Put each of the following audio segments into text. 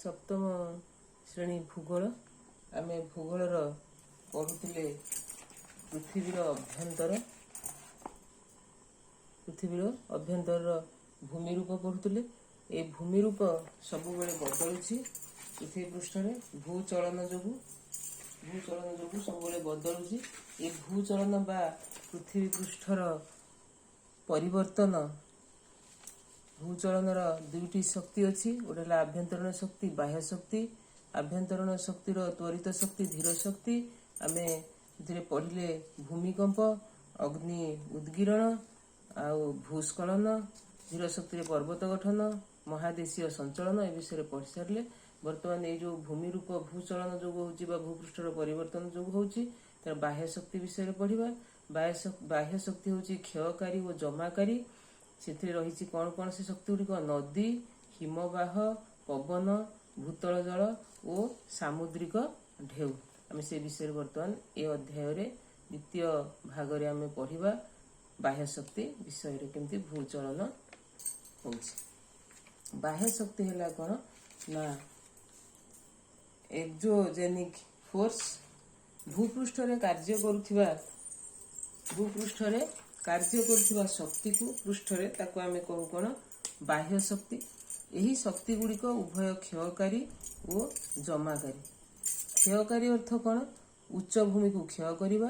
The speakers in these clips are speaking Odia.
सप्तम श्रेणी भूगोल आम भूगोलर पढ़ुले पृथ्वीर अभ्यंतर भूमि रूप पढ़ुले। ए भूमि रूप सब बदलुची पृथ्वी पृष्ठ भूचलन जो सब बदलुची। ए भूचलन बा पृथ्वी पृष्ठर परिवर्तन भूचलनर दुईटी शक्ति अच्छी गोटे आभ्यंतरण शक्ति बाह्य शक्ति। आभ्यंतरण शक्तिर त्वरित शक्ति धीर शक्ति आम पढ़ले भूमिकंप अग्नि उद्गीरण आउ भूस्खलन धीर शक्ति पर्वत गठन महादेशीय संचलन ए विषय पढ़ी सारे। बर्तमान ये जो भूमि रूप भूचलन जो होची भूपृष्ठर परिवर्तन जो होची तार बाह्य शक्ति विषय पढ़ा। बाह्य शक्ति होची क्षयकारी और जमाकारी। से रही कौन कौन से शक्ति गुड़िक नदी हिमबाह पवन भूतल जल और सामुद्रिक ढेउ आम से विषय बर्तमान ए अध्याय द्वितीय भाग में आम पढ़ा बाह्य शक्ति विषय केमती भूचलन हो। बाह्य शक्ति है कौन ना एक्सोजेनिक फोर्स भूपृष्ठ कार्य करुवा शक्ति को पृष्ठ आम कहू कौन बाह्य शक्ति। यही शक्ति गुड़िक उभय क्षयकारी और जमाकारी। क्षयकारी अर्थ कौन उच्च भूमि को क्षय करवा।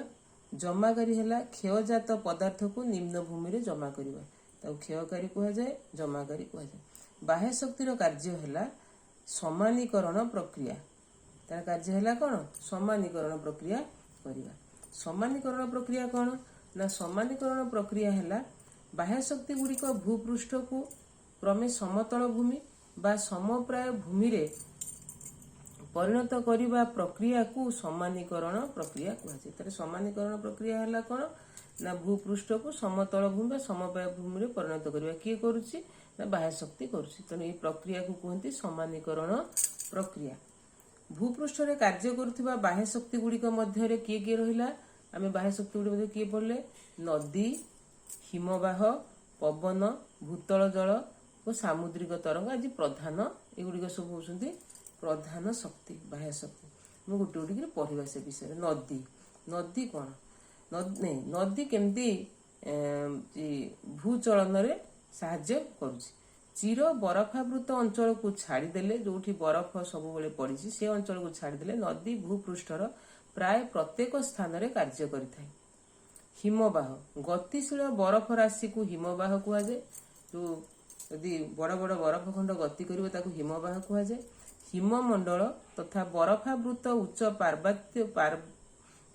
जमाकारी है क्षयजात पदार्थ को निम्न भूमि रे जमा करवा क्षयकारी कह जाए जमाकारी कह जाए। बाह्य शक्तिर कार्य है समानीकरण प्रक्रिया। तार कार्य है कौन समानीकरण प्रक्रिया करवा। समानीकरण प्रक्रिया कौन ना समानीकरण प्रक्रिया है बाह्य शक्ति गुड़िक भूपृष्ठ को क्रमे समतल भूमि बा समप्राय भूमि रे परिणत करने प्रक्रिया को समानीकरण प्रक्रिया कहुए। तर समानीकरण प्रक्रिया है कौन ना भूपृष्ठ को समतल भूमि बा समप्राय भूमि रे परिणत करवा किए करुच्ची ना बाह्य शक्ति करुच्ची। तेणु ये प्रक्रिया को कहते समानीकरण प्रक्रिया। भूपृष्ठ रे कार्य करुवा बाह्य शक्ति गुड़िक मध्य किए किए रहिला आम बाह्य शक्ति गुड़ी किए पढ़ले नदी हिमबाह पवन भूतल जल और सामुद्रिक तरंग आज प्रधान एगुड़िक सब होती प्रधान शक्ति बाह्य शक्ति। मैं गोटे गोटे पढ़ा से विषय नदी कौन नदी केमती भूचलन रे साहाय्य करुछि। चिर बरफावृत अंचल को छाड़देले जो बरफ सब पड़ी से अंचल को छाड़देले नदी भूपृष्ठर प्राय प्रत्येक स्थान रे कार्य करिथाय। हिमबाह गतिशील बरफ राशि को हिमबाह कह जाए। जो यदि बड़ बड़ बरफ खंड गति करिवो ताकू हिमबाह कह जाए। हिममंडल तथा बरफावृत उच्च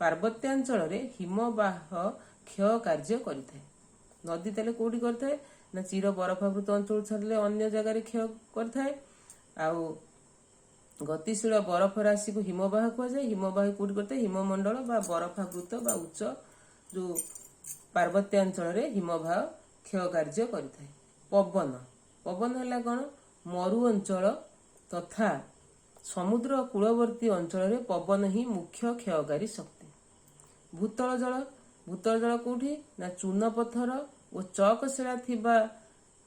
पार्वत्यांचल रे हिमबाह क्षय कार्य करिथाय। नदी ताले कोठी करथाय ना चिर बरफावृत अंचल छाड़ले अन्य जगह क्षय करथाय। आउ गतिशील बरफ राशि को हिमबाह कह जाए। हिमबाह कोठी करते हिममंडल बा बरफावृत बा उच्च जो पार्वत्यांचल रे हिमबाह क्षय कार्य करिथाय। पवन है कौन मरु अंचल तथा समुद्र कूलवर्ती अंचल रे पवन ही मुख्य क्षयकारी शक्ति। भूतल जल कोठी ना चून पत्थर और चकशिला थिबा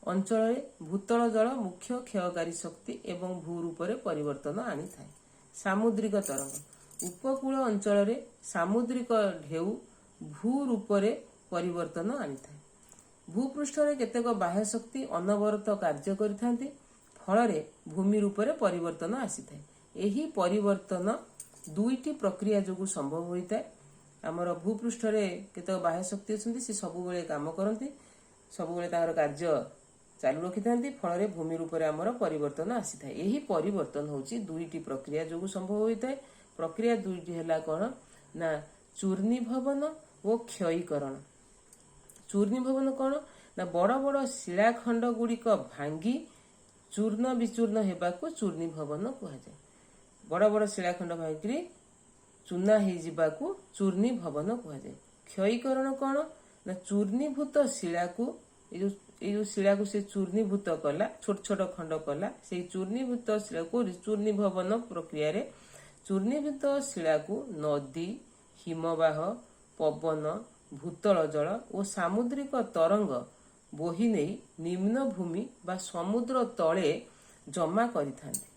अंचल भूतल जल मुख्य क्षयकारी शक्ति एवं भू रूप रे परिवर्तन आनी थाए। सामुद्रिक तरंग उपकूल अंचल रे सामुद्रिक ढेउ भू रूप रे परिवर्तन आनी थाए। भूपृष्ठ रे केतेक बाह्य शक्ति अनवरत कार्य करिथांती फल भूमि रूप रे परिवर्तन आसी थाए। एही परिवर्तन दुईटी प्रक्रिया जोगु संभव होइता है। आमर भूपृष्ठ रे केतेक बाह्य शक्ति अछंती से सब बेले काम करती सब बेले तार कार्य चालू रखि था फल भूमि रूप से आमर परिवर्तन आसी था। यही परिवर्तन होची दुईटी प्रक्रिया जो संभव होता है। प्रक्रिया दुईटी है कौन ना चूर्णीभवन और क्षयीकरण। चूर्णीभवन कौन ना बड़ बड़ शिलाखंड गुड़िक भांगी चूर्ण विचूर्ण होगा चूर्णीभवन कहुए। बड़ बड़ शिलाखंड भांगी चूना हो चूर्णीभवन कहुए। क्षयीकरण कौन ना चूर्णीभूत शिला को ये शिला को से चूर्णीभूत कला छोट छोट खंड कला से चूर्णीभूत शिला को चूर्णीभवन प्रक्रिया रे चूर्णीभूत शिला को नदी हिमबाह पवन भूतल जल और सामुद्रिक तरंग बोही नहीं निम्न भूमि बा समुद्र तले जमा करिथांती।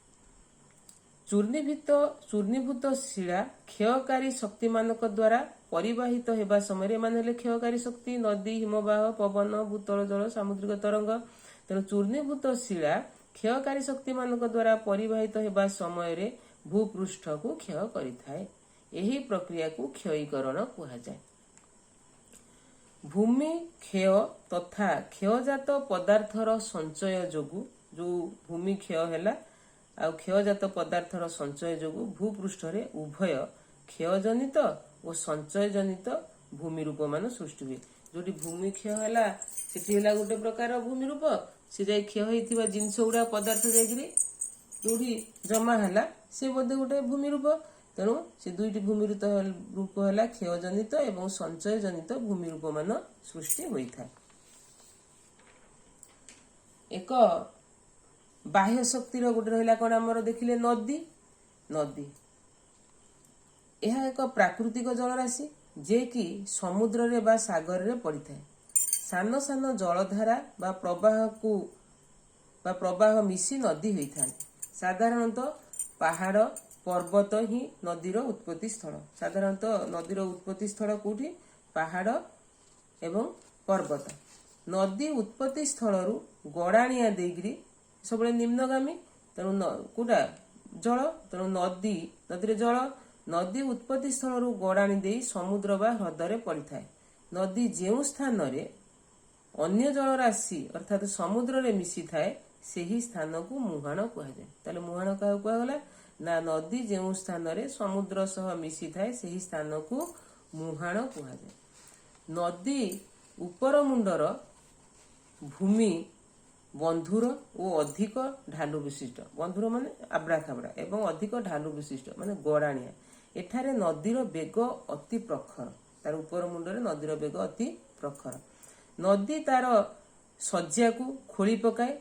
ଚୂର୍ଣ୍ଣୀଭୂତ ଶିଳା କ୍ଷୟକାରୀ ଶକ୍ତିମାନଙ୍କ ଦ୍ୱାରା ପରିବାହିତ ହେବା ସମୟରେ ଏମାନେ ହେଲେ କ୍ଷୟକାରୀ ଶକ୍ତି, ନଦୀ, ହିମବାହ, ପବନ, ଭୂତଳ ଜଳ, ସାମୁଦ୍ରିକ ତରଙ୍ଗ। ତେଣୁ ଚୂର୍ଣ୍ଣୀଭୂତ ଶିଳା କ୍ଷୟକାରୀ ଶକ୍ତିମାନଙ୍କ ଦ୍ୱାରା ପରିବାହିତ ହେବା ସମୟରେ ଭୂପୃଷ୍ଠକୁ କ୍ଷୟ କରିଥାଏ। ଏହି ପ୍ରକ୍ରିୟାକୁ କ୍ଷୟୀକରଣ କୁହାଯାଏ। ଭୂମି କ୍ଷୟ ତଥା କ୍ଷୟଜାତ ପଦାର୍ଥର ସଞ୍ଚୟ ଯୋଗୁଁ, ଯେଉଁ ଭୂମି କ୍ଷୟ ହେଲା ଆଉ କ୍ଷୟଜାତ ପଦାର୍ଥର ସଞ୍ଚୟ ଯୋଗୁଁ ଭୂପୃଷ୍ଠରେ ଉଭୟ କ୍ଷୟଜନିତ ଓ ସଞ୍ଚୟଜନିତ ଭୂମିରୂପ ମାନ ସୃଷ୍ଟି ହୁଏ। ଯୋଉଠି ଭୂମି କ୍ଷୟ ହେଲା ସେଠି ହେଲା ଗୋଟେ ପ୍ରକାର ଭୂମିରୂପ, ସେ ଯାଇ କ୍ଷୟ ହେଇଥିବା ଜିନିଷ ଗୁଡା ପଦାର୍ଥ ଯାଇକିରି ଯୋଉଠି ଜମା ହେଲା ସେ ବୋଧେ ଗୋଟେ ଭୂମିରୂପ। ତେଣୁ ସେ ଦୁଇଟି ଭୂମିରୂପ ହେଲା କ୍ଷୟଜନିତ ଏବଂ ସଞ୍ଚୟଜନିତ ଭୂମିରୂପ ମାନ ସୃଷ୍ଟି ହୋଇଥାଏ। ଏକ ବାହ୍ୟ ଶକ୍ତିର ଗୋଟେ ରହିଲା କଣ ଆମର ଦେଖିଲେ ନଦୀ। ଏହା ଏକ ପ୍ରାକୃତିକ ଜଳରାଶି ଯେ କି ସମୁଦ୍ରରେ ବା ସାଗରରେ ପଡିଥାଏ। ସାନ ସାନ ଜଳଧାରା ବା ପ୍ରବାହ ମିଶି ନଦୀ ହୋଇଥାନ୍ତି। ସାଧାରଣତଃ ପାହାଡ଼ ପର୍ବତ ହିଁ ନଦୀର ଉତ୍ପତ୍ତି ସ୍ଥଳ। ସାଧାରଣତଃ ନଦୀର ଉତ୍ପତ୍ତି ସ୍ଥଳ କୋଉଠି? ପାହାଡ଼ ଏବଂ ପର୍ବତ। ନଦୀ ଉତ୍ପତ୍ତି ସ୍ଥଳରୁ ଗଡାଣିଆ ଦେଇକିରି ସବୁବେଳେ ନିମ୍ନଗାମୀ, ତେଣୁ କୋଉଟା ଜଳ, ତେଣୁ ନଦୀରେ ଜଳ। ନଦୀ ଉତ୍ପତ୍ତି ସ୍ଥଳରୁ ଗଡାଣି ଦେଇ ସମୁଦ୍ର ବା ହ୍ରଦରେ ପଡିଥାଏ। ନଦୀ ଯେଉଁ ସ୍ଥାନରେ ଅନ୍ୟ ଜଳରାଶି ଅର୍ଥାତ୍ ସମୁଦ୍ରରେ ମିଶିଥାଏ ସେହି ସ୍ଥାନକୁ ମୁହାଣ କୁହାଯାଏ। ତାହେଲେ ମୁହାଣ କାହାକୁ କୁହାଗଲା ନା ନଦୀ ଯେଉଁ ସ୍ଥାନରେ ସମୁଦ୍ର ସହ ମିଶିଥାଏ ସେହି ସ୍ଥାନକୁ ମୁହାଣ କୁହାଯାଏ। ନଦୀ ଉପର ମୁଣ୍ଡର ଭୂମି ବନ୍ଧୁର ଓ ଅଧିକ ଢାଲୁ ବିଶିଷ୍ଟ। ବନ୍ଧୁର ମାନେ ଆବ୍ରାଖାବ୍ରା ଏବଂ ଅଧିକ ଢାଲୁ ବିଶିଷ୍ଟ ମାନେ ଗଡାଣିଆ। ଏଠାରେ ନଦୀର ବେଗ ଅତି ପ୍ରଖର। ତାର ଉପର ମୁଣ୍ଡରେ ନଦୀର ବେଗ ଅତି ପ୍ରଖର। ନଦୀ ତାର ଶଯ୍ୟାକୁ ଖୋଳି ପକାଏ,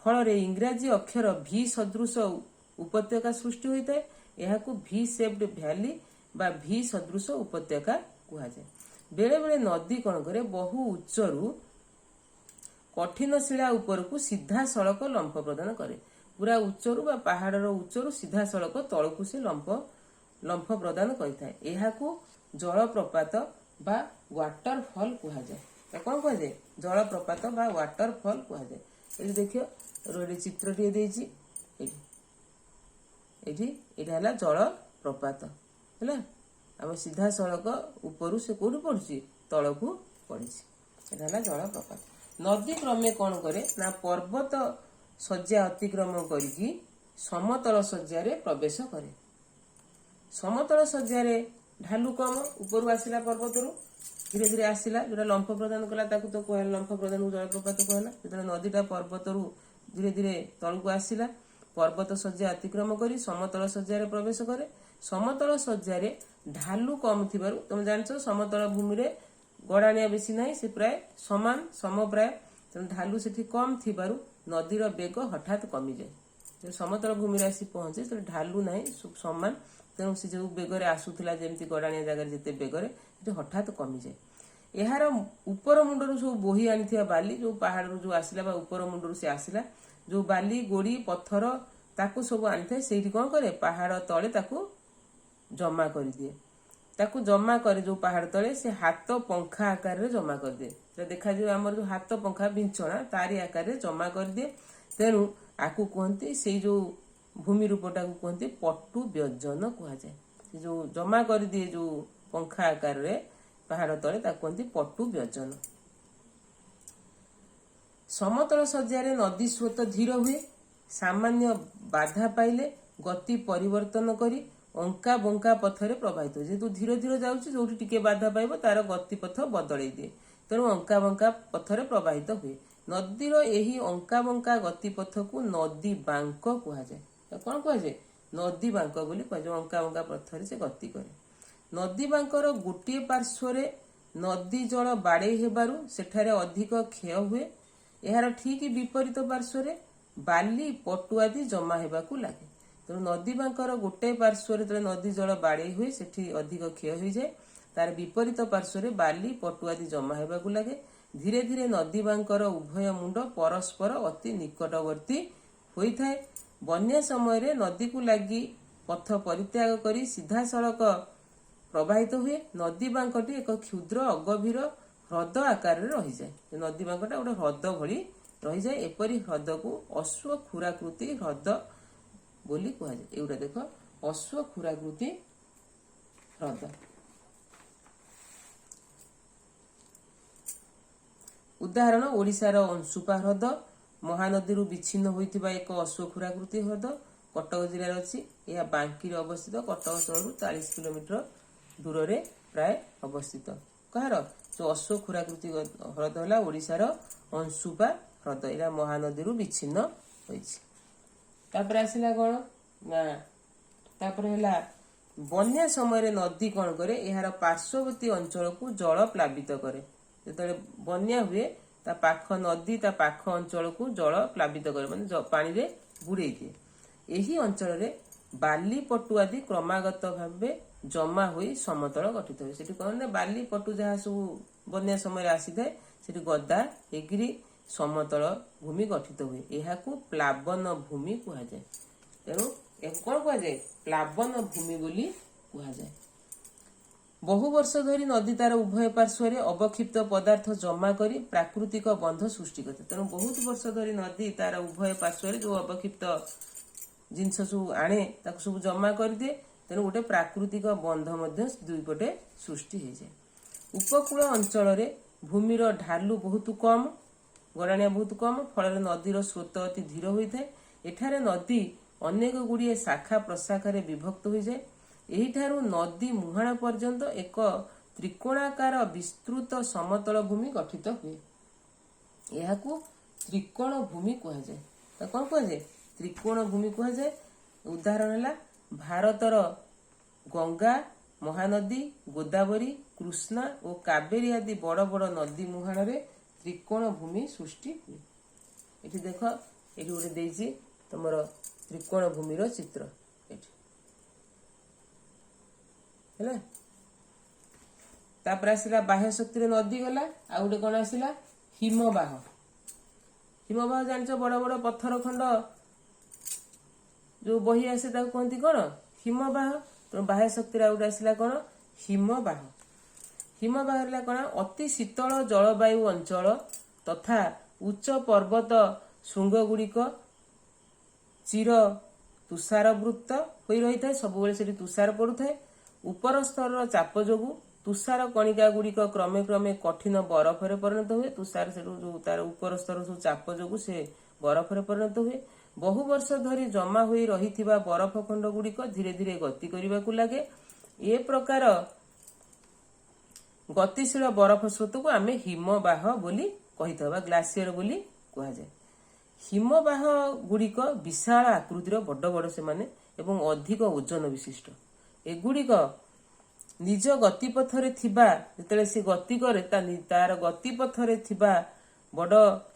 ଫଳରେ ଇଂରାଜୀ ଅକ୍ଷର ଭି ସଦୃଶ ଉପତ୍ୟକା ସୃଷ୍ଟି ହୋଇଥାଏ। ଏହାକୁ ଭି ସେପ୍ଡ ଭ୍ୟାଲି ବା ଭି ସଦୃଶ ଉପତ୍ୟକା କୁହାଯାଏ। ବେଳେ ବେଳେ ନଦୀ କଣ କରେ, ବହୁ ଉଚ୍ଚରୁ କଠିନ ଶିଳା ଉପରକୁ ସିଧାସଳଖ ଲମ୍ଫ ପ୍ରଦାନ କରେ। ପୁରା ଉଚ୍ଚରୁ ବା ପାହାଡର ଉଚ୍ଚରୁ ସିଧାସଳଖ ତଳକୁ ସେ ଲମ୍ଫ ପ୍ରଦାନ କରିଥାଏ। ଏହାକୁ ଜଳପ୍ରପାତ ବା ୱାଟରଫଲ କୁହାଯାଏ। କଣ କୁହାଯାଏ? ଜଳପ୍ରପାତ ବା ୱାଟରଫଲ କୁହାଯାଏ। ଏଠି ଦେଖିବ ଗୋଟେ ଚିତ୍ରଟିଏ ଦେଇଛି, ଏଇଟା ହେଲା ଜଳପ୍ରପାତ ହେଲା। ଆମ ସିଧାସଳଖ ଉପରୁ ସେ କୋଉଠି ପଡୁଛି? ତଳକୁ ପଡିଛି। ଏଟା ହେଲା ଜଳପ୍ରପାତ। ନଦୀ କ୍ରମେ କଣ କରେ ନା ପର୍ବତ ଶଯ୍ୟା ଅତିକ୍ରମ କରିକି ସମତଳ ଶଯ୍ୟାରେ ପ୍ରବେଶ କରେ। ସମତଳ ଶଯ୍ୟାରେ ଢାଲୁ କମ, ଉପରୁ ଆସିଲା ପର୍ବତରୁ ଧୀରେ ଧୀରେ ଆସିଲା, ଯୋଉଟା ଲମ୍ଫ ପ୍ରଦାନ କଲା ତାକୁ ତ କୁହାହେଲା ଲମ୍ଫ ପ୍ରଦାନକୁ ଜଳପ୍ରପାତ କୁହାହେଲା। ଯେତେବେଳେ ନଦୀଟା ପର୍ବତରୁ ଧୀରେ ଧୀରେ ତଳକୁ ଆସିଲା, ପର୍ବତ ଶଯ୍ୟା ଅତିକ୍ରମ କରି ସମତଳ ଶଯ୍ୟାରେ ପ୍ରବେଶ କରେ। ସମତଳ ଶଯ୍ୟାରେ ଢାଲୁ କମ ଥିବାରୁ, ତମେ ଜାଣିଛ ସମତଳ ଭୂମିରେ ଗଡାଣିଆ ବେଶୀ ନାହିଁ, ସେ ପ୍ରାୟ ସମପ୍ରାୟ, ତେଣୁ ଢାଲୁ ସେଠି କମ ଥିବାରୁ ନଦୀର ବେଗ ହଠାତ୍ କମିଯାଏ। ସମତଳ ଭୂମିରେ ଆସି ପହଞ୍ଚେ ସେଠି ଢାଲୁ ନାହିଁ, ସମାନ, ତେଣୁ ସେ ଯୋଉ ବେଗରେ ଆସୁଥିଲା ଯେମିତି ଗଡାଣିଆ ଜାଗାରେ ଯେତେ ବେଗରେ, ସେଠି ହଠାତ୍ କମିଯାଏ। ଏହାର ଉପର ମୁଣ୍ଡରୁ ସବୁ ବୋହି ଆଣିଥିବା ବାଲି, ଯୋଉ ପାହାଡରୁ ଯୋଉ ଆସିଲା ବା ଉପର ମୁଣ୍ଡରୁ ସେ ଆସିଲା, ଯୋଉ ବାଲି ଗୋଡି ପଥର ତାକୁ ସବୁ ଆଣିଥାଏ, ସେଇଠି କଣ କରେ ପାହାଡ ତଳେ ତାକୁ ଜମା କରିଦିଏ। ତାକୁ ଜମା করে ଯୋଉ ପାହାଡ ତଳେ ସେ ହାତ ପଙ୍ଖା ଆକାରରେ ଜମା କରିଦିଏ। ସେଟା ଦେଖାଯିବ ଆମର ଯୋଉ ହାତ ପଙ୍ଖା ବିଞ୍ଚଣା ତାରି ଆକାରରେ ଜମା କରିଦିଏ। ତେଣୁ ଆକୁ କୁହନ୍ତି, ସେଇ ଯୋଉ ଭୂମି ରୂପଟାକୁ କୁହନ୍ତି ପଟୁ ବ୍ୟଜନ କୁହାଯାଏ। ସେ ଯୋଉ ଜମା କରିଦିଏ ଯୋଉ ପଙ୍ଖା ଆକାରରେ ପାହାଡ ତଳେ ତାକୁ କୁହନ୍ତି ପଟୁ ବ୍ୟଜନ। ସମତଳ ଶଯ୍ୟାରେ ନଦୀ ସ୍ରୋତ ଧୀର ହୁଏ। ସାମାନ୍ୟ ବାଧା ପାଇଲେ ଗତି ପରିବର୍ତ୍ତନ କରି ଅଙ୍କା ବଙ୍କା ପଥରେ ପ୍ରବାହିତ ହୁଏ। ଯେହେତୁ ଧୀରେ ଧୀରେ ଯାଉଛି, ଯୋଉଠି ଟିକେ ବାଧା ପାଇବ ତାର ଗତିପଥ ବଦଳେଇ ଦିଏ, ତେଣୁ ଅଙ୍କା ବଙ୍କା ପଥରେ ପ୍ରବାହିତ ହୁଏ। ନଦୀର ଏହି ଅଙ୍କା ବଙ୍କା ଗତିପଥକୁ ନଦୀ ବାଙ୍କ କୁହାଯାଏ। କଣ କୁହାଯାଏ? ନଦୀ ବାଙ୍କ ବୋଲି କୁହାଯାଏ। ଅଙ୍କା ବଙ୍କା ପଥରେ ସେ ଗତି କରେ। ନଦୀ ବାଙ୍କର ଗୋଟିଏ ପାର୍ଶ୍ୱରେ ନଦୀ ଜଳ ବାଡେଇ ହେବାରୁ ସେଠାରେ ଅଧିକ କ୍ଷୟ ହୁଏ। ଏହାର ଠିକ ବିପରୀତ ପାର୍ଶ୍ୱରେ ବାଲି ପଟୁ ଆଦି ଜମା ହେବାକୁ ଲାଗେ। ତେଣୁ ନଦୀ ବାଙ୍କର ଗୋଟେ ପାର୍ଶ୍ୱରେ ଯେତେବେଳେ ନଦୀ ଜଳ ବାଡେଇ ହୁଏ ସେଠି ଅଧିକ କ୍ଷୟ ହୋଇଯାଏ। ତାର ବିପରୀତ ପାର୍ଶ୍ୱରେ ବାଲି ପଟୁ ଆଦି ଜମା ହେବାକୁ ଲାଗେ। ଧୀରେ ଧୀରେ ନଦୀ ବାଙ୍କର ଉଭୟ ମୁଣ୍ଡ ପରସ୍ପର ଅତି ନିକଟବର୍ତ୍ତୀ ହୋଇଥାଏ। ବନ୍ୟା ସମୟରେ ନଦୀକୁ ଲାଗି ପଥ ପରିତ୍ୟାଗ କରି ସିଧାସଳଖ ପ୍ରବାହିତ ହୁଏ। ନଦୀ ବାଙ୍କଟି ଏକ କ୍ଷୁଦ୍ର ଅଗଭୀର ହ୍ରଦ ଆକାରରେ ରହିଯାଏ। ନଦୀ ବାଙ୍କଟା ଗୋଟେ ହ୍ରଦ ଭଳି ରହିଯାଏ। ଏପରି ହ୍ରଦକୁ ଅଶ୍ୱକ୍ଷୁରାକୃତି ହ୍ରଦ ବୋଲି କୁହାଯାଏ। ଏଗୁଡ଼ା ଦେଖ, ଅଶ୍ୱକ୍ଷୁରାକୃତି ହ୍ରଦ। ଉଦାହରଣ ଓଡ଼ିଶାର ଅଂଶୁପା ହ୍ରଦ ମହାନଦୀରୁ ବିଚ୍ଛିନ୍ନ ହୋଇଥିବା ଏକ ଅଶ୍ୱକ୍ଷୁରାକୃତି ହ୍ରଦ କଟକ ଜିଲ୍ଲାରେ ଅଛି। ଏହା ବାଙ୍କିରେ ଅବସ୍ଥିତ। କଟକ ସହରରୁ 40 କିଲୋମିଟର ଦୂରରେ ପ୍ରାୟ ଅବସ୍ଥିତ। କାହାର? ଯୋଉ ଅଶ୍ୱକ୍ଷୁରାକୃତି ହ୍ରଦ ହେଲା ଓଡ଼ିଶାର ଅଂଶୁପା ହ୍ରଦ। ଏହା ମହାନଦୀରୁ ବିଚ୍ଛିନ୍ନ ହୋଇଛି। ତାପରେ ଆସିଲା କ'ଣ ନା, ତାପରେ ହେଲା ବନ୍ୟା ସମୟରେ ନଦୀ କ'ଣ କରେ? ଏହାର ପାର୍ଶ୍ୱବର୍ତ୍ତୀ ଅଞ୍ଚଳକୁ ଜଳ ପ୍ଲାବିତ କରେ। ଯେତେବେଳେ ବନ୍ୟା ହୁଏ ତା ପାଖ ନଦୀ ତା ପାଖ ଅଞ୍ଚଳକୁ ଜଳ ପ୍ଲାବିତ କରେ, ମାନେ ପାଣିରେ ବୁଡେଇ ଦିଏ। ଏହି ଅଞ୍ଚଳରେ ବାଲି ପଟୁ ଆଦି କ୍ରମାଗତ ଭାବେ ଜମା ହୋଇ ସମତଳ ଗଠିତ ହୁଏ। ସେଠି କ'ଣ ନା ବାଲି ପଟୁ ଯାହା ସବୁ ବନ୍ୟା ସମୟରେ ଆସିଥାଏ ସେଠି ଗଦା ହେଇକିରି ସମତଳ ଭୂମି ଗଠିତ ହୁଏ। ଏହାକୁ ପ୍ଲାବନ ଭୂମି କୁହାଯାଏ। ତେଣୁ ଏହାକୁ କ'ଣ କୁହାଯାଏ? ପ୍ଲାବନ ଭୂମି ବୋଲି କୁହାଯାଏ। ବହୁ ବର୍ଷ ଧରି ନଦୀ ତାର ଉଭୟ ପାର୍ଶ୍ୱରେ ଅବକ୍ଷିପ୍ତ ପଦାର୍ଥ ଜମା କରି ପ୍ରାକୃତିକ ବନ୍ଧ ସୃଷ୍ଟି କରିଥାଏ। ତେଣୁ ବହୁତ ବର୍ଷ ଧରି ନଦୀ ତାର ଉଭୟ ପାର୍ଶ୍ୱରେ ଯୋଉ ଅବକ୍ଷିପ୍ତ ଜିନିଷ ସବୁ ଆଣେ ତାକୁ ସବୁ ଜମା କରିଦିଏ। ତେଣୁ ଗୋଟେ ପ୍ରାକୃତିକ ବନ୍ଧ ମଧ୍ୟ ଦୁଇ ପଟେ ସୃଷ୍ଟି ହେଇଯାଏ। ଉପକୂଳ ଅଞ୍ଚଳରେ ଭୂମିର ଢାଲୁ ବହୁତ କମ, ଗଡ଼ାଣିଆ ବହୁତ କମ, ଫଳରେ ନଦୀର ସ୍ରୋତ ଅତି ଧୀର ହୋଇଥାଏ। ଏଠାରେ ନଦୀ ଅନେକ ଗୁଡ଼ିଏ ଶାଖା ପ୍ରଶାଖାରେ ବିଭକ୍ତ ହୋଇଯାଏ। ଏହିଠାରୁ ନଦୀ ମୁହାଣ ପର୍ଯ୍ୟନ୍ତ ଏକ ତ୍ରିକୋଣାକାର ବିସ୍ତୃତ ସମତଳ ଭୂମି ଗଠିତ ହୁଏ। ଏହାକୁ ତ୍ରିକୋଣ ଭୂମି କୁହାଯାଏ। କ'ଣ କୁହାଯାଏ? ତ୍ରିକୋଣ ଭୂମି କୁହାଯାଏ। ଉଦାହରଣ ହେଲା ଭାରତର ଗଙ୍ଗା, ମହାନଦୀ, ଗୋଦାବରୀ, କୃଷ୍ଣା ଓ କାବେରୀ ଆଦି ବଡ଼ ବଡ଼ ନଦୀ ମୁହାଣରେ ତ୍ରିକୋଣ ଭୂମି ସୃଷ୍ଟି ହୁଏ। ଏଠି ଦେଖ, ଏଠି ଗୋଟେ ଦେଇଛି ତମର ତ୍ରିକୋଣ ଭୂମିର ଚିତ୍ର ଏଠି ହେଲା। ତାପରେ ଆସିଲା ବାହ୍ୟ ଶକ୍ତିରେ ନଦୀ ଗଲା। ଆଉ ଗୋଟେ କ'ଣ ଆସିଲା? ହିମବାହ। ହିମବାହ ଜାଣିଛ, ବଡ଼ ବଡ଼ ପଥର ଖଣ୍ଡ ଯୋଉ ବହି ଆସେ ତାକୁ କହନ୍ତି କ'ଣ? ହିମବାହ। ତେଣୁ ବାହ୍ୟ ଶକ୍ତିରେ ଆଉ ଗୋଟେ ଆସିଲା କ'ଣ? ହିମବାହ। ହିମବାହ ହେଲା କ'ଣ? ଅତି ଶୀତଳ ଜଳବାୟୁ ଅଞ୍ଚଳ ତଥା ଉଚ୍ଚ ପର୍ବତ ଶୃଙ୍ଗ ଗୁଡ଼ିକ ଚିର ତୁଷାରବୃତ ହୋଇ ରହିଥାଏ। ସବୁବେଳେ ସେଠି ତୁଷାର ପଡୁଥାଏ। ଉପର ସ୍ତରର ଚାପ ଯୋଗୁଁ ତୁଷାର କଣିକା ଗୁଡ଼ିକ କ୍ରମେ କ୍ରମେ କଠିନ ବରଫରେ ପରିଣତ ହୁଏ। ତୁଷାର ସେଠୁ ଯୋଉ ତାର ଉପର ସ୍ତର ସବୁ ଚାପ ଯୋଗୁଁ ସେ ବରଫରେ ପରିଣତ ହୁଏ। ବହୁ ବର୍ଷ ଧରି ଜମା ହୋଇ ରହିଥିବା ବରଫ ଖଣ୍ଡ ଗୁଡ଼ିକ ଧୀରେ ଧୀରେ ଗତି କରିବାକୁ ଲାଗେ। ଏ ପ୍ରକାର ଗତିଶୀଳ ବରଫ ସ୍ରୋତକୁ ଆମେ ହିମବାହ ବୋଲି କହିଥାଉ ବା ଗ୍ଲାସିୟର ବୋଲି କୁହାଯାଏ। ହିମବାହ ଗୁଡ଼ିକ ବିଶାଳ ଆକୃତିର, ବଡ଼ ବଡ଼ ସେମାନେ ଏବଂ ଅଧିକ ଓଜନ ବିଶିଷ୍ଟ। ଏଗୁଡ଼ିକ ନିଜ ଗତିପଥରେ ଥିବା, ଯେତେବେଳେ ସେ ଗତି କରେ ତାର ଗତିପଥରେ ଥିବା ବଡ଼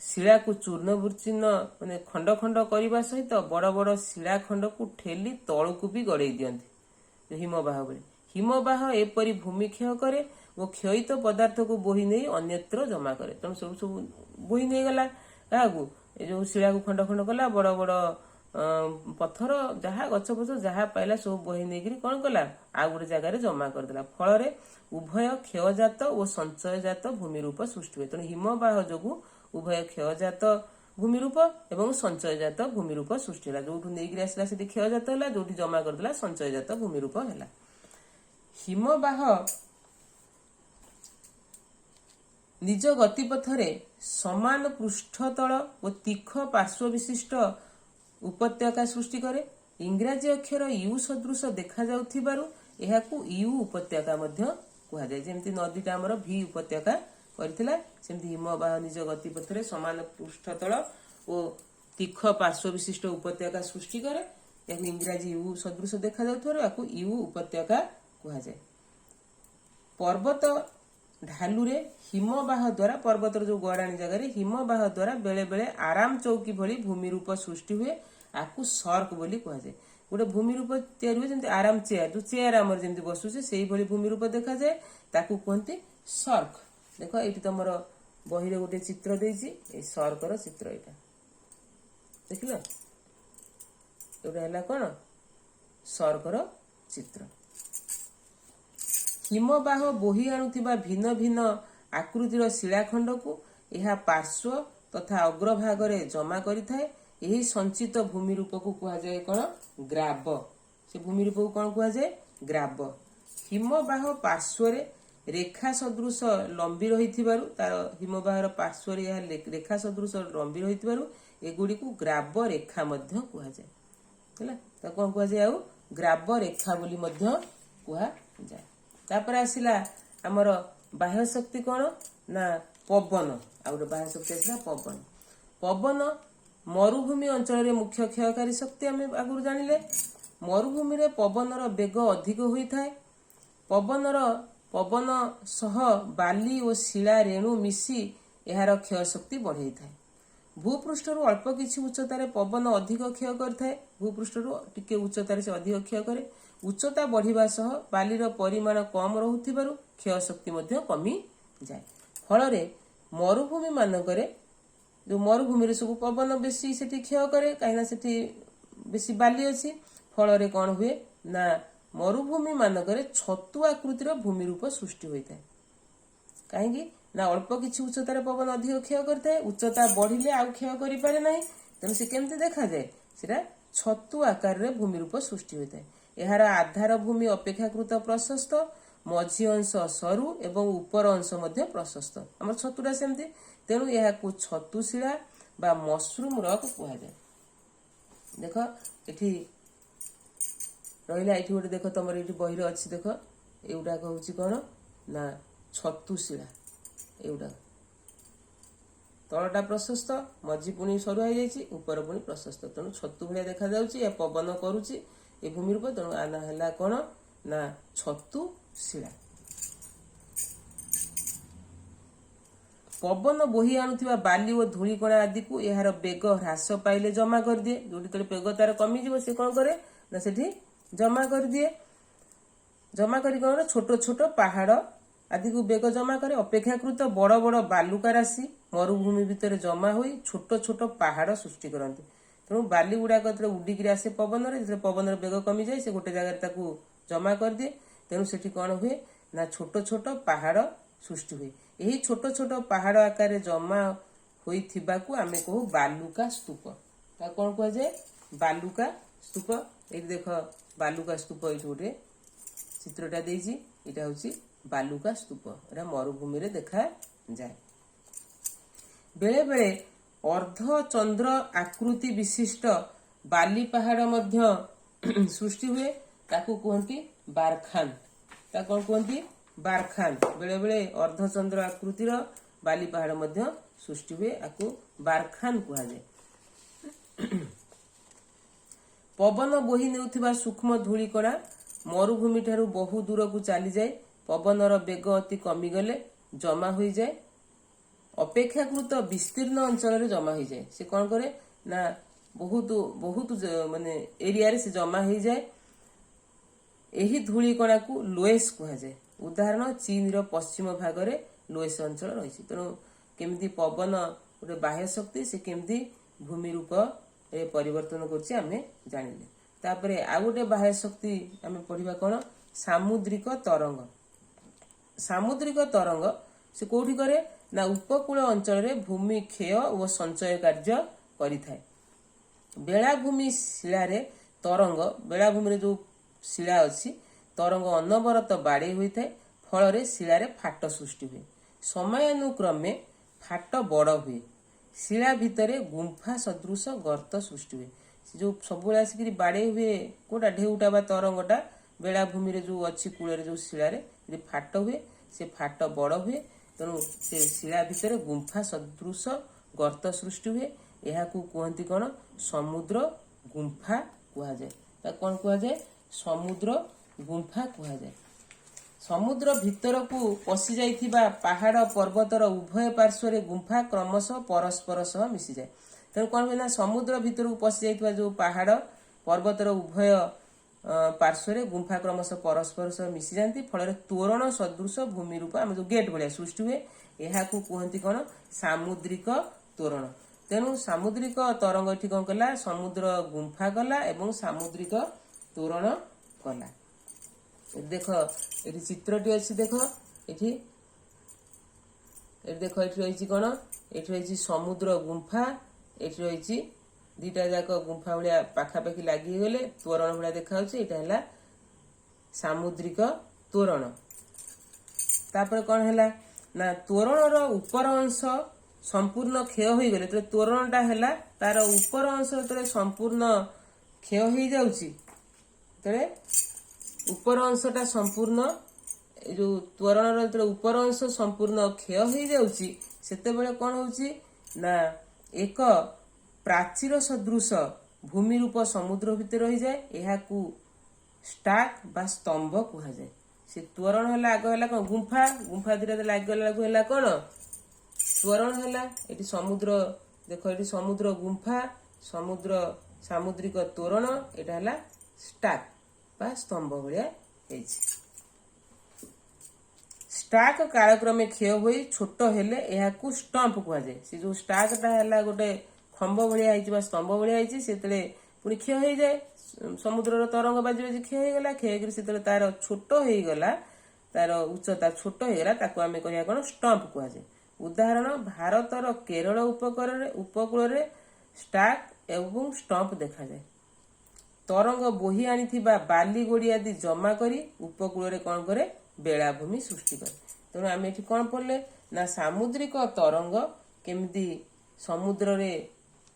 ଶିଳାକୁ ଚୂର୍ଣ୍ଣ ବିଚୂର୍ଣ୍ଣ ମାନେ ଖଣ୍ଡ ଖଣ୍ଡ କରିବା ସହିତ ବଡ଼ ବଡ଼ ଶିଳା ଖଣ୍ଡକୁ ଠେଲି ତଳକୁ ବି ଗଡ଼େଇ ଦିଅନ୍ତି ହିମବାହ ବେଳେ। ହିମବାହ ଏପରି ଭୂମି କ୍ଷୟ କରେ ଓ କ୍ଷୟିତ ପଦାର୍ଥକୁ ବୋହି ନେଇ ଅନ୍ୟତ୍ର ଜମା କରେ। ତେଣୁ ସବୁ ବୋହି ନେଇଗଲା କାହାକୁ? ଏ ଯୋଉ ଶିଳାକୁ ଖଣ୍ଡ ଖଣ୍ଡ କଲା, ବଡ଼ ବଡ଼ ପଥର ଯାହା ଗଛ ଫଛ ଯାହା ପାଇଲା ସବୁ ବୋହି ନେଇକିରି କ'ଣ କଲା? ଆଉ ଗୋଟେ ଜାଗାରେ ଜମା କରିଦେଲା। ଫଳରେ ଉଭୟ କ୍ଷୟଜାତ ଓ ସଞ୍ଚୟଜାତ ଭୂମି ରୂପ ସୃଷ୍ଟି ହୁଏ। ତେଣୁ ହିମବାହ ଯୋଗୁଁ ଉଭୟ କ୍ଷୟଜାତ ଭୂମି ରୂପ ଏବଂ ସଞ୍ଚୟଜାତ ଭୂମି ରୂପ ସୃଷ୍ଟି ହେଲା। ଯୋଉଠୁ ନେଇକିରି ଆସିଲା ସେଠି କ୍ଷୟଜାତ ହେଲା, ଯୋଉଠି ଜମା କରିଦେଲା ସଞ୍ଚୟଜାତ ଭୂମି ରୂପ ହେଲା। ହିମବାହ ନିଜ ଗତିପଥରେ ସମାନ ପୃଷ୍ଠତଳ ଓ ତୀଖ ପାର୍ଶ୍ୱ ବିଶିଷ୍ଟ ଉପତ୍ୟକା ସୃଷ୍ଟି କରେ। ଇଂରାଜୀ ଅକ୍ଷର ୟୁ ସଦୃଶ ଦେଖାଯାଉଥିବାରୁ ଏହାକୁ ୟୁ ଉପତ୍ୟକା ମଧ୍ୟ କୁହାଯାଏ। ଯେମିତି ନଦୀଟା ଆମର ଭି ଉପତ୍ୟକା କରିଥିଲା, ସେମିତି ହିମବାହ ନିଜ ଗତିପଥରେ ସମାନ ପୃଷ୍ଠତଳ ଓ ତୀଖ ପାର୍ଶ୍ୱ ବିଶିଷ୍ଟ ଉପତ୍ୟକା ସୃଷ୍ଟି କରେ। ଏହାକୁ ଇଂରାଜୀ ୟୁ ସଦୃଶ ଦେଖାଯାଉଥିବାରୁ ଏହାକୁ ୟୁ ଉପତ୍ୟକା କୁହାଯାଏ। ପର୍ବତ ଢାଲୁରେ ହିମବାହ ଦ୍ୱାରା, ପର୍ବତର ଯୋଉ ଗଡ଼ାଣି ଜାଗାରେ ହିମବାହ ଦ୍ୱାରା ବେଳେ ବେଳେ ଆରାମ ଚୌକି ଭଳି ଭୂମି ରୂପ ସୃଷ୍ଟି ହୁଏ। ଆକୁ ସର୍କ ବୋଲି କୁହାଯାଏ। ଗୋଟେ ଭୂମି ରୂପ ତିଆରି ହୁଏ, ଯେମିତି ଆରାମ ଚେୟାର, ଯୋଉ ଚେୟାର ଆମର ଯେମିତି ବସୁଛେ ସେଇଭଳି ଭୂମି ରୂପ ଦେଖାଯାଏ, ତାକୁ କୁହନ୍ତି ସର୍କ। ଦେଖ, ଏଇଠି ତମର ବହିରେ ଗୋଟେ ଚିତ୍ର ଦେଇଛି, ଏଇ ସର୍କର ଚିତ୍ର ଏଇଟା ଦେଖିଲ। ଏଇଟା ହେଲା କ'ଣ? ସ୍ୱର୍ଗର ଚିତ୍ର। ହିମବାହ ବୋହି ଆଣୁଥିବା ଭିନ୍ନ ଭିନ୍ନ ଆକୃତିର ଶିଳାଖଣ୍ଡକୁ ଏହା ପାର୍ଶ୍ୱ ତଥା ଅଗ୍ରଭାଗରେ ଜମା କରିଥାଏ। ଏହି ସଞ୍ଚିତ ଭୂମି ରୂପକୁ କୁହାଯାଏ କ'ଣ? ଗ୍ରାବ। ସେ ଭୂମି ରୂପକୁ କ'ଣ କୁହାଯାଏ? ଗ୍ରାବ। ହିମବାହ ପାର୍ଶ୍ୱରେ ରେଖା ସଦୃଶ ଲମ୍ବି ରହିଥିବାରୁ, ତାର ହିମବାହର ପାର୍ଶ୍ୱରେ ଏହା ରେଖା ସଦୃଶ ଲମ୍ବି ରହିଥିବାରୁ ଏଗୁଡ଼ିକୁ ଗ୍ରାବ ରେଖା ମଧ୍ୟ କୁହାଯାଏ। ହେଲା, ତାକୁ କ'ଣ କୁହାଯାଏ? ଆଉ ଗ୍ରାବ ରେଖା ବୋଲି ମଧ୍ୟ କୁହାଯାଏ। ତାପରେ ଆସିଲା ଆମର ବାହ୍ୟ ଶକ୍ତି କ'ଣ? ନା ପବନ। ଆଉ ଗୋଟେ ବାହ୍ୟ ଶକ୍ତି ଆସିଲା ପବନ। ପବନ ମରୁଭୂମି ଅଞ୍ଚଳରେ ମୁଖ୍ୟ କ୍ଷୟକାରୀ ଶକ୍ତି ଆମେ ଆଗରୁ ଜାଣିଲେ। ମରୁଭୂମିରେ ପବନର ବେଗ ଅଧିକ ହୋଇଥାଏ। ପବନ ସହ ବାଲି ଓ ଶିଳା ରେଣୁ ମିଶି ଏହାର କ୍ଷୟ ଶକ୍ତି ବଢ଼ାଇଥାଏ। ଭୂପୃଷ୍ଠରୁ ଅଳ୍ପ କିଛି ଉଚ୍ଚତାରେ ପବନ ଅଧିକ କ୍ଷୟ କରିଥାଏ। ଭୂପୃଷ୍ଠରୁ ଟିକେ ଉଚ୍ଚତାରେ ସେ ଅଧିକ କ୍ଷୟ କରେ। ଉଚ୍ଚତା ବଢ଼ିବା ସହ ବାଲିର ପରିମାଣ କମ୍ ରହୁଥିବାରୁ କ୍ଷୟ ଶକ୍ତି ମଧ୍ୟ କମିଯାଏ। ଫଳରେ ମରୁଭୂମି ମାନଙ୍କରେ, ଯେଉଁ ମରୁଭୂମିରେ ସବୁ ପବନ ବେଶୀ ସେଠି କ୍ଷୟ କରେ, କାହିଁକିନା ସେଠି ବେଶୀ ବାଲି ଅଛି। ଫଳରେ କ'ଣ ହୁଏ? ନା ମରୁଭୂମି ମାନଙ୍କରେ ଛତୁ ଆକୃତିର ଭୂମି ରୂପ ସୃଷ୍ଟି ହୋଇଥାଏ। କାହିଁକି? ନା ଅଳ୍ପ କିଛି ଉଚ୍ଚତାରେ ପବନ ଅଧିକ କ୍ଷୟ କରିଥାଏ। ଉଚ୍ଚତା ବଢିଲେ ଆଉ କ୍ଷୟ କରିପାରେ ନାହିଁ। ତେଣୁ ସେ କେମିତି ଦେଖାଯାଏ? ସେଟା ଛତୁ ଆକାରରେ ଭୂମି ରୂପ ସୃଷ୍ଟି ହୋଇଥାଏ। ଏହାର ଆଧାର ଭୂମି ଅପେକ୍ଷାକୃତ ପ୍ରଶସ୍ତ, ମଝି ଅଂଶ ସରୁ ଏବଂ ଉପର ଅଂଶ ମଧ୍ୟ ପ୍ରଶସ୍ତ। ଆମର ଛତୁଟା ସେମିତି। ତେଣୁ ଏହାକୁ ଛତୁଶିଳା ବା ମସରୁମ ରକ୍ କୁହାଯାଏ। ଦେଖ ଏଠି ରହିଲା, ଏଠି ଗୋଟେ ଦେଖ, ତମର ଏଠି ବହିରେ ଅଛି, ଦେଖ ଏଗୁଡାକ ହଉଛି କ'ଣ? ନା ଛତୁଶିଳା। ଏଗୁଡାକ ତଳଟା ପ୍ରଶସ୍ତ, ମଝି ପୁଣି ସରୁଆ ହେଇଯାଇଛି, ଉପର ପୁଣି ପ୍ରଶସ୍ତ। ତେଣୁ ଛତୁ ଭଳିଆ ଦେଖାଯାଉଛି। ଏ ପବନ କରୁଛି ଏ ଭୂମି ରୂପ। ତେଣୁ ଆନା ହେଲା କ'ଣ? ନା ଛତୁଶିଳା। ପବନ ବୋହି ଆଣୁଥିବା ବାଲି ଓ ଧୂଳିକଣା ଆଦିକୁ ଏହାର ବେଗ ହ୍ରାସ ପାଇଲେ ଜମା କରିଦିଏ। ଯୋଉଠି ତଳେ ବେଗ ତାର କମିଯିବ, ସେ କ'ଣ କରେ? ନା ସେଠି ଜମା କରିଦିଏ। ଜମା କରି କ'ଣ? ଛୋଟ ଛୋଟ ପାହାଡ଼ ଆଦିକୁ ବେଗ ଜମା କରେ। ଅପେକ୍ଷାକୃତ ବଡ଼ ବଡ଼ ବାଲୁକା ରାଶି ମରୁଭୂମି ଭିତରେ ଜମା ହୋଇ ଛୋଟ ଛୋଟ ପାହାଡ଼ ସୃଷ୍ଟି କରନ୍ତି। ତେଣୁ ବାଲି ଗୁଡାକ ଯେତେବେଳେ ଉଡ଼ିକିରି ଆସେ ପବନରେ, ଯେତେବେଳେ ପବନର ବେଗ କମିଯାଏ, ସେ ଗୋଟେ ଜାଗାରେ ତାକୁ ଜମା କରିଦିଏ। ତେଣୁ ସେଠି କ'ଣ ହୁଏ? ନା ଛୋଟ ଛୋଟ ପାହାଡ଼ ସୃଷ୍ଟି ହୁଏ। ଏହି ଛୋଟ ଛୋଟ ପାହାଡ଼ ଆକାରରେ ଜମା ହୋଇଥିବାକୁ ଆମେ କହୁ ବାଲୁକା ସ୍ତୂପ। ତାକୁ କ'ଣ କୁହାଯାଏ? ବାଲୁକା ସ୍ତୂପ। ଏଇଠି ଦେଖ ବାଲୁକା ସ୍ତୂପ, ଏଇଠି ଗୋଟେ ଚିତ୍ରଟା ଦେଇଛି। ଏଇଟା ହଉଛି ବାଲୁକା ସ୍ତୂପ। ଏଟା ମରୁଭୂମିରେ ଦେଖାଯାଏ। ବେଳେ ବେଳେ ଅର୍ଦ୍ଧଚନ୍ଦ୍ର ଆକୃତି ବିଶିଷ୍ଟ ବାଲି ପାହାଡ଼ ମଧ୍ୟ ସୃଷ୍ଟି ହୁଏ। ତାକୁ କୁହନ୍ତି ବାରଖାନ। ତାକୁ କ'ଣ କୁହନ୍ତି? ବାରଖାନ। ବେଳେ ବେଳେ ଅର୍ଦ୍ଧଚନ୍ଦ୍ର ଆକୃତିର ବାଲି ପାହାଡ଼ ମଧ୍ୟ ସୃଷ୍ଟି ହୁଏ। ଆକୁ ବାରଖାନ କୁହାଯାଏ। ପବନ ବୋହି ନେଉଥିବା ସୂକ୍ଷ୍ମ ଧୂଳିକଣା ମରୁଭୂମି ଠାରୁ ବହୁ ଦୂରକୁ ଚାଲିଯାଏ। ପବନର ବେଗ ଅତି କମିଗଲେ ଜମା ହୋଇଯାଏ। ଅପେକ୍ଷାକୃତ ବିସ୍ତୀର୍ଣ୍ଣ ଅଞ୍ଚଳରେ ଜମା ହୋଇଯାଏ। ସେ କ'ଣ କରେ? ନା ବହୁତ ମାନେ ଏରିଆରେ ସେ ଜମା ହୋଇଯାଏ। ଏହି ଧୂଳିକଣାକୁ ଲୋଏସ୍ କୁହାଯାଏ। ଉଦାହରଣ, ଚୀନର ପଶ୍ଚିମ ଭାଗରେ ଲୋଏସ୍ ଅଞ୍ଚଳ ରହିଛି। ତେଣୁ କେମିତି ପବନ ଗୋଟେ ବାହ୍ୟ ଶକ୍ତି, ସେ କେମିତି ଭୂମି ରୂପରେ ପରିବର୍ତ୍ତନ କରୁଛି ଆମେ ଜାଣିଲେ। ତାପରେ ଆଉ ଗୋଟେ ବାହ୍ୟ ଶକ୍ତି ଆମେ ପଢିବା କ'ଣ? ସାମୁଦ୍ରିକ ତରଙ୍ଗ। ସାମୁଦ୍ରିକ ତରଙ୍ଗ ସେ କୋଉଠି କରେ? ନା ଉପକୂଳ ଅଞ୍ଚଳରେ ଭୂମି କ୍ଷୟ ଓ ସଞ୍ଚୟ କାର୍ଯ୍ୟ କରିଥାଏ। ବେଳାଭୂମି ଶିଳାରେ ତରଙ୍ଗ, ବେଳାଭୂମିରେ ଯୋଉ ଶିଳା ଅଛି, ତରଙ୍ଗ ଅନବରତ ବାଡେଇ ହୋଇଥାଏ। ଫଳରେ ଶିଳାରେ ଫାଟ ସୃଷ୍ଟି ହୁଏ। ସମୟାନୁକ୍ରମେ ଫାଟ ବଡ଼ ହୁଏ। ଶିଳା ଭିତରେ ଗୁମ୍ଫା ସଦୃଶ ଗର୍ତ୍ତ ସୃଷ୍ଟି ହୁଏ। ସେ ଯୋଉ ସବୁବେଳେ ଆସିକିରି ବାଡେଇ ହୁଏ, କୋଉଟା? ଢେଉଟା ବା ତରଙ୍ଗଟା ବେଳାଭୂମିରେ ଯୋଉ ଅଛି, କୂଳରେ ଯୋଉ ଶିଳାରେ ଯଦି ଫାଟ ହୁଏ, ସେ ଫାଟ ବଡ଼ ହୁଏ। ତେଣୁ ସେ ଶିଳା ଭିତରେ ଗୁମ୍ଫା ସଦୃଶ ଗର୍ତ୍ତ ସୃଷ୍ଟି ହୁଏ। ଏହାକୁ କୁହନ୍ତି କ'ଣ? ସମୁଦ୍ର ଗୁମ୍ଫା କୁହାଯାଏ। ତାକୁ କ'ଣ କୁହାଯାଏ? ସମୁଦ୍ର ଗୁମ୍ଫା କୁହାଯାଏ। ସମୁଦ୍ର ଭିତରକୁ ପଶି ଯାଇଥିବା ପାହାଡ଼ ପର୍ବତର ଉଭୟ ପାର୍ଶ୍ୱରେ ଗୁମ୍ଫା କ୍ରମଶଃ ପରସ୍ପର ସହ ମିଶିଯାଏ। ତେଣୁ କ'ଣ ହୁଏ? ନା ସମୁଦ୍ର ଭିତରକୁ ପଶି ଯାଇଥିବା ଯୋଉ ପାହାଡ଼ ପର୍ବତର ଉଭୟ ପାର୍ଶ୍ୱରେ ଗୁମ୍ଫା କ୍ରମଶଃ ପରସ୍ପର ସହ ମିଶିଯାନ୍ତି। ଫଳରେ ତୋରଣ ସଦୃଶ ଭୂମି ରୂପ, ଆମେ ଯୋଉ ଗେଟ୍ ଭଳିଆ ସୃଷ୍ଟି ହୁଏ, ଏହାକୁ କୁହନ୍ତି କ'ଣ? ସାମୁଦ୍ରିକ ତୋରଣ। ତେଣୁ ସାମୁଦ୍ରିକ ତରଙ୍ଗ ଏଠି କ'ଣ କଲା? ସମୁଦ୍ର ଗୁମ୍ଫା କଲା ଏବଂ ସାମୁଦ୍ରିକ ତୋରଣ କଲା। देख ये चित्रटी अच्छी देख ये देख ये रही कौन ये रही समुद्र गुंफा ये रही दीटा जाक गुंफा भाया पाखापाखि लगिगले तोरण भाया देखा यहाँ सामुद्रिक तोरण। तापर कौन है ना तोरणर उपर अंश संपूर्ण क्षय हो गले तो तोरणटा है तार उपर अंश जो संपूर्ण क्षय हो जाऊँगी उपर अंशटा संपूर्ण जो तोरणर जो उपर अंश संपूर्ण क्षय हो जाऊँगी सेतेबेले कौन होउची ना एक प्राचीर सदृश भूमि रूप समुद्र भितर रही जाए यहाँ स्टाक बा स्तंभ कह जाए। से तोरण है आग है कौन गुंफा गुंफा धीरे लगे कौन तोरण है ये समुद्र देख ये समुद्र गुंफा समुद्र सामुद्रिक तोरण यहाँ है स्टाक बा स्तंभ भाया स्टाक कालक्रमे क्षय हो छोट हेले यहाँ स्टंप कह जाए। से जो स्टाकटा है गोटे खंब भाया स्तंभ भाया से पुणी क्षय हो जाए समुद्र तरंग बाजी बाजी क्षय होगा क्षय कर तार छोट होगला तार उच्चता छोट होगला आम कह कौन स्टंप कह जाए। उदाहरण भारतर केरल उपकूल स्टाक एवं स्टंप देखा जाए। तरंग बोही आनी बाली गोड़ी आदि जमा करी उपकूल कौन करे बेलाभूमि सृष्टि करे। तेणु आम ये कौन पढ़ले ना सामुद्रिक तरंग केमिति समुद्र रे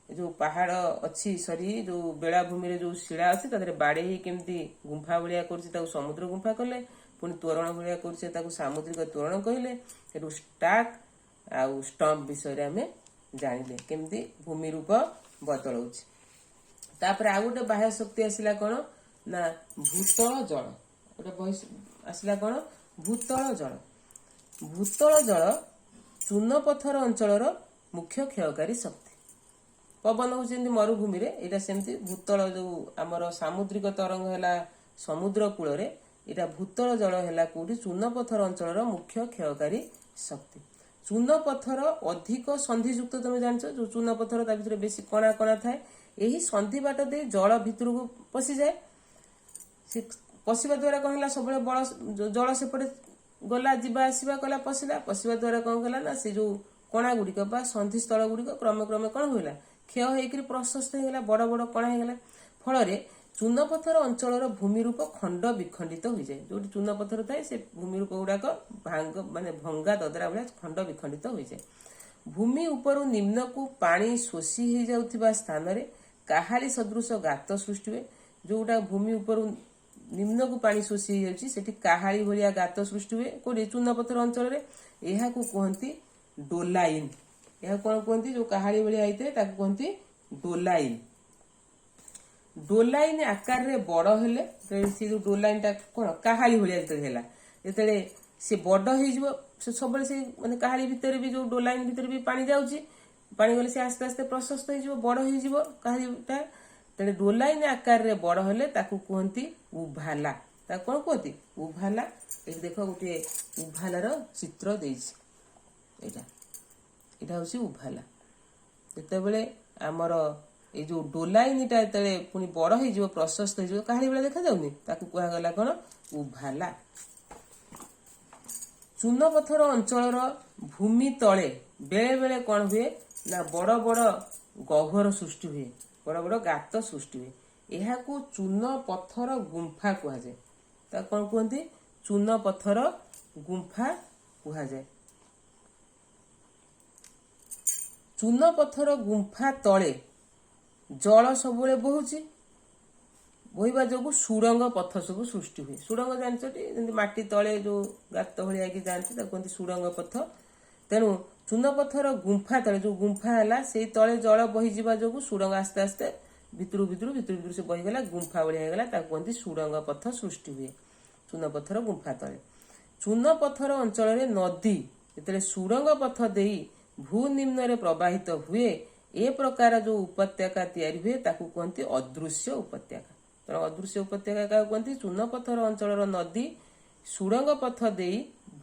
जो पहाड़ अच्छी सरी जो बेलाभूमि जो शिला अच्छी बाड़े ही केमती गुंफा भाया कर समुद्र गुंफा कले पुणी तोरण भाया कर सामुद्रिक तोरण कहले स्टाक आउ स्टंप विषय आम जानिले केमती भूमि रूप बदलाउछि। तापर आउ गोटे बाह्य शक्ति आसला कौन ना भूतल जल गोटे आसला कौन भूतल जल। भूतल जल चून पत्थर अंचल मुख्य क्षयकारी शक्ति। पवन हूँ मरुभूमि यहाँ सेमती भूतल जो आमर सामुद्रिक तरंग है समुद्र कूल यहाँ भूतल जल है कौटी चून पत्थर अंचल मुख्य क्षयकारी शक्ति। चून पत्थर अधिक संधियुक्त तुम जान जो चून पत्थर ता भीतर बेसी कणा कणा थाए यही संधि बाट दे जल भितर को पशि जाए। पशिबा द्वारा कौन है सब बड़ जल सेपटे गला जीवा आसवा कला पशिबा द्वारा कौन कला ना से जो कणा गुड़िक संधि स्थल गुड़िक क्रमे क्रमे कौन होगा क्षय होकर प्रशस्त होगा बड़ बड़ कणा होगा फल चून पत्थर अंचल भूमि रूप खंड विखंडित हो जाए। जो चून पत्थर थाए से भूमि रूप गुड़ाक भांग माने भंगा ददरा भाया खंड विखंडित हो जाए। भूमि उपरु निम्न को पानी शोषी हो जाउथिबा स्थान रे काहाली सदृश गात सृष्टि हुए। जोटा भूमि उपरु निम्न को पानी शोषी हो जाउछि सेठी काहाली भलिया गात सृष्टि हुए कोडी चून पत्थर अंचल रे एहा को कहंती डोलाइन। यह कौन कहती जो काहाड़ी भाया होते कहती डोलाइन। डोलाइन आकार रे बड़ हेले से जो डोलाइन टा कौन काहाड़ी भाया जिते से बड़ हो सब से माने काहाड़ी भितर भी जो डोलाइन भितर भी पानी जाऊँगी पानी गले से आस्ते आस्ते प्रशस्त हो बड़ हो काहाड़ीटा तेरे डोलाइन आकार रे बड़ हेले कहती उभाला। कौन कहती उभाला। ये देख गोटे उभालार चित्र देइछि यहाँ हूँ उभाला। जितेबले आमर ये जो डोलाइनटा जो पुणी बड़ हो प्रशस्त हो काहाड़ी भाया देखा जाऊनी कहगला कौन उभाला। चून पत्थर अंचल भूमि तले बेले बेले कौन हुए ना बड़ बड़ गह्वर सृष्टि हुए बड़ बड़ गात सृष्टि हुए यहाँ चून पत्थर गुंफा कह जाए। कौन कहते चून पत्थर गुंफा कह जाए। चून पत्थर गुंफा तले जल सब बहुची बोहिबा जो सुरंग पथ सब सृष्टि हुए। सुरंग जानते माटी तले जो गात भाया कि जानते कहते सुरंग पथ। तेणु चून पत्थर गुंफा तले जो गुंफा है से तले जल बही जो सुरंग आस्ते आस्ते भितर भितर भितर भितर से बहीगला गुंफा भाया होगा कहते सुरंग पथ सृष्टि हुए चून पत्थर गुंफा तले। चून पत्थर अंचल नदी जो सुरंग पथ दे भू निम्न रे प्रवाहित हुए ए प्रकार जो उपत्यका तैयारी हुए ताकू कहते अदृश्य उपत्यका। तो अदृश्य उपत्यका क्या कहते चून पत्थर अंचल नदी सुरंग पथ दे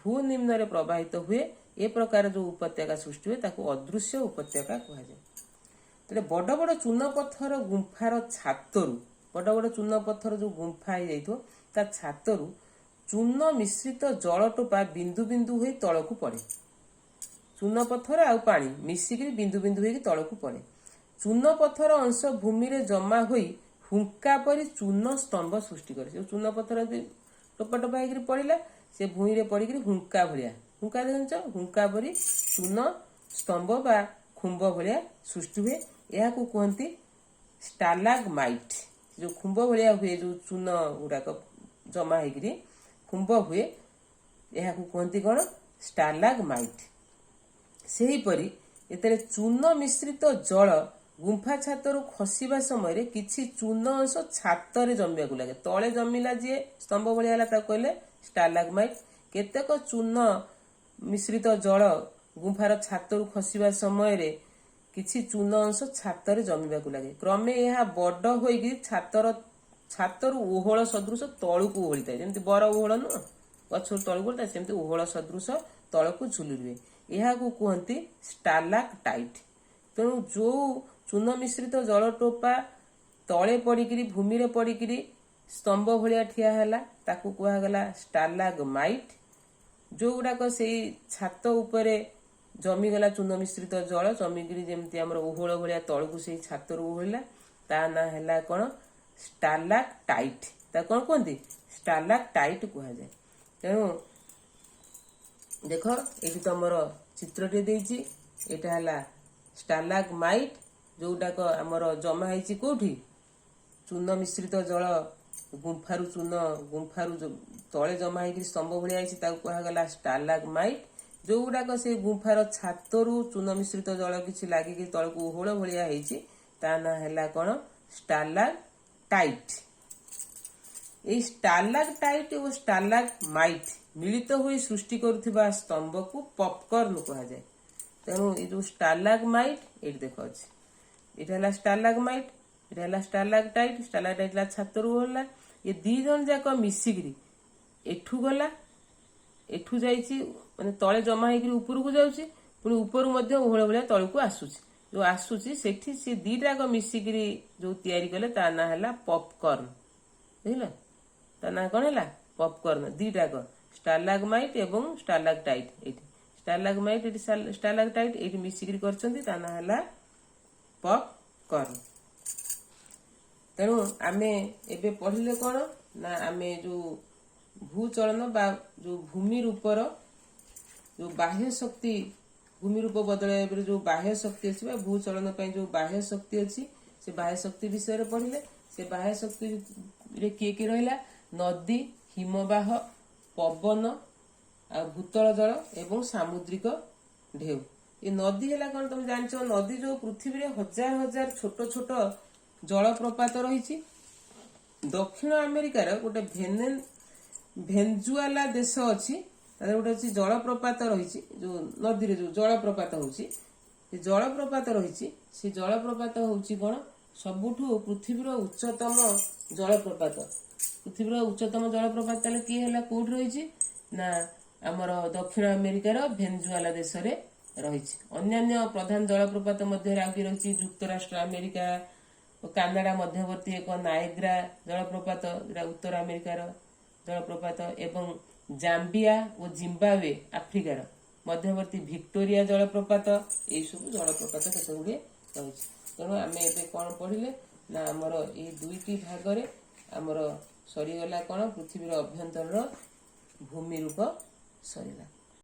भू निम्न रे प्रवाहित हुए ए प्रकार जो उपत्यका सृष्टि हुए ताकू अदृश्य उपत्यका कह जाए। बड़ बड़ चून पत्थर गुंफार छातरू बड़ बड़ चून पत्थर जो गुंफा हो जाइथो ता छातरू चून मिश्रित जल टोपा बिंदु बिंदु हो तलकू पड़े। चून पत्थर आ पानी मिसिक बिंदु बिंदु हो तलकू पड़े। चून पत्थर अंश भूमि रे जमा होई हुंका परी चून स्तंभ सृष्टि करे। जो चून पत्थर टोपा टोपा होकर पड़ा से भूमि रे पड़ी हुंका भाया हुंका देख हुंका परी चून स्तंभ बा खुंब भाया सृष्टि हुए। यह कहती स्टालागमाइट। जो खुंब भाया हुए जो चून गुड़ाक जमा होकर खुंब हुए यह कहती कौन स्टालागमाइट। सेहीपरि एतरे चून मिश्रित जल गुंफा छातर खसवा समय किछि चून अंश छातर जमिया लगे तले जमिला जी स्तंभ भाया कहले स्टालागमाइट। केतेक चून मिश्रित जल गुंफार छातर खसवा समय किछि चून अंश छातर जमिया लगे क्रमे यह बड़ होगी छातर ओहल सदृश तलू ओहली था जमी बर ओहल नुह गछ तलू ओहलता सेमती ओहल सदृश तलू झुली रुए। यह कहती स्टालाक्टाइट। तेणु जो चून मिश्रित जल टोपा तले पड़ी भूमि रे पड़ी स्तंभ भाया ठिया है ताकू कहगला स्टालागमाइट। जो गुड़ाक से छात उपरे जमीगला चून मिश्रित जल जमिकी जमी आम ओहल भाया तलू से छातर ओहला ता ना है कौन स्टालाक्टाइट। ता कौन कहते स्टालाक्टाइट कहुए। तेणु देख ये तुम चित्रटे देछि एटा हला स्टालागमाइट जोटाक आमर जमा होइछि कोठी चून मिश्रित जल गुंफारू चून गुंफारू तले जमा होकर स्तंभ भाया होइछि ताकू कहगला स्टालागमाइट। जो गुड़ाक से गुंफार छातरू चून मिश्रित जल किछि लागिक तलकू ओहल भाया होइछि ता ना हैला कोन स्टालाक्टाइट। ये स्टालाक्टाइट और स्टालागमाइट मिलित हुई सृष्टि करुवा स्तंभ को पॉपकॉर्न कह जाए। तेणु ये जो स्टालागमाइट ये देख ये स्टालागमाइट ये स्टालाक्टाइट स्टालाक्टाइट छातर ओहला ये दी जन जाक मिसिकी एठू गला एठू जाइए माने तले जमा होकर उपरकू जाऊँगी पुणी उपरू ओहल भाया तलू आसूची जो आसूची सेठी से दीटाक मिसिकी जो तैयारी कले ता ना है पॉपकॉर्न बुझल ता ना कौन है पॉपकॉर्न दीटाक स्टालागमाइट एवं स्टालाक्टाइट। ये स्टालागमाइट ये स्टालाक्टाइट ये मिसिकी करछंती ता ना है पॉपकॉर्न। तेणु आमे एबे पढ़िले कौन ना आमे जो भूचलन बा जो भूमि रूपर जो बाह्य शक्ति भूमि रूप बदल जो बाह्य शक्ति अच्छी भूचलन जो बाह्य शक्ति अच्छी से बाह्य शक्ति विषय पढ़िले। से बाह्य शक्ति रे किए रहा नदी हिमबाह पवन आ भूतल जल एवं सामुद्रिक ढेउ। ये नदी है कौन तुम जान नदी जो पृथ्वी रे हजार हजार छोट छोट जलप्रपात रही। दक्षिण अमेरिकार गोटे भेनेजुएला देश अच्छी गोटे अच्छी जलप्रपात रही जो नदी रे जो जलप्रपात होची जलप्रपात रही से जलप्रपात होची कौन सबुठु पृथ्वीर उच्चतम जलप्रपात। पृथ्वीर उच्चतम जलप्रपात ताले किए है कौट रही ना आमर दक्षिण अमेरिकार भेनेजुएला देश रे रही। अन्यान्य प्रधान जलप्रपात मध्य आगे रही युक्तराष्ट्र अमेरिका और कानाडा मध्यवर्ती एक नायग्रा जलप्रपात उत्तर अमेरिकार जलप्रपात एवं जाम्बिया और जिम्बाब्वे आफ्रिकार मध्यवर्ती विक्टोरिया जलप्रपात यही सब जलप्रपात केते गुड़े रही। तेणु आम ए कौन पढ़िले ना आमर ये दुईटी भाग आमर सरीगला कौन पृथ्वीर अभ्यंतर भूमि रूप सरीला।